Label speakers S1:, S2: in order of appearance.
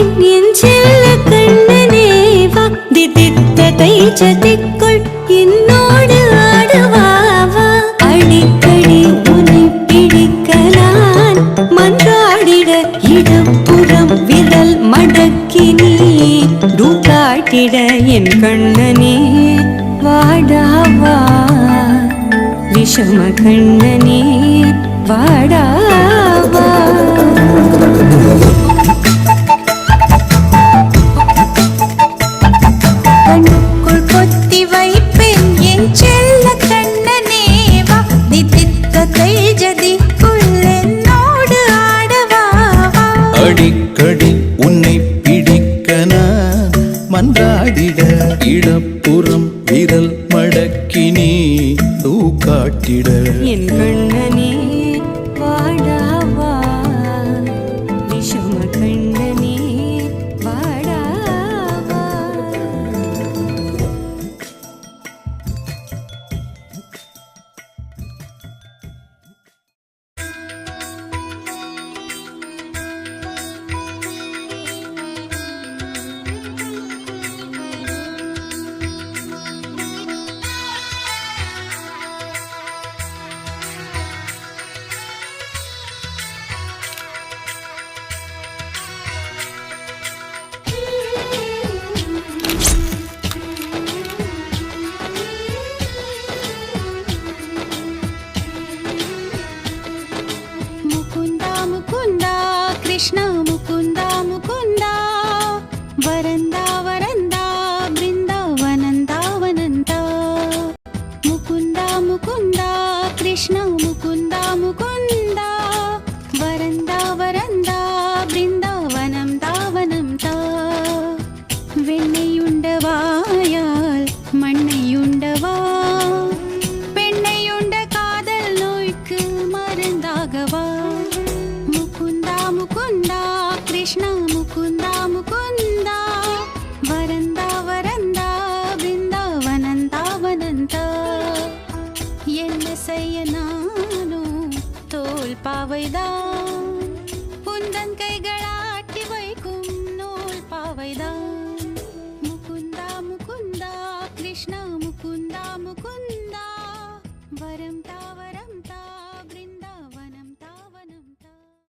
S1: வைப்பேன் என் செல்ல கண்ணனே வா தித்தித்ததை சதிக்குள் என்னோடு ஆடுவாவா அடிக்கடி உன்னை பிடிக்க நான் மன்றாடிட இடப்புறம் விரல் மடக்கி நீ காட்டிட என் கண்ணனே வாடாவா விஷம கண்ணனே வாடாவா கண்ணுக்குள் கொத்தி வைப்பேன் என் செல்ல கண்ணனே வா தித்தித்ததை ஜதிக்குள் என்னோடு ஆடவா
S2: அடிக்கடி உன்னை பிடிக்க நான் மன்றாடிட இடப்புறம் விரல் மடக்கி நீ காட்டிட
S1: என் கண்ணனே வாடாவா விஷம கண்ணனே வாடாவா Krishna Mukunda Mukunda veranda veranda बृंदावनंदा वनंदा Mukunda Mukunda Krishna Mukunda Mukunda veranda veranda बृंदावनंदा वनंदा வெண்ணையுண்டவாயால் மண்ணையுண்டவா பெண்ணையுண்ட காதல் நோய்க்கு மருந்தாகவா मुकुंदा कृष्ण मुकुंदा मुकुंदा वरंदा वरंदा बृंदावनंदा वनंदा என்ன செய்ய நானோ தோல் பாவைதான்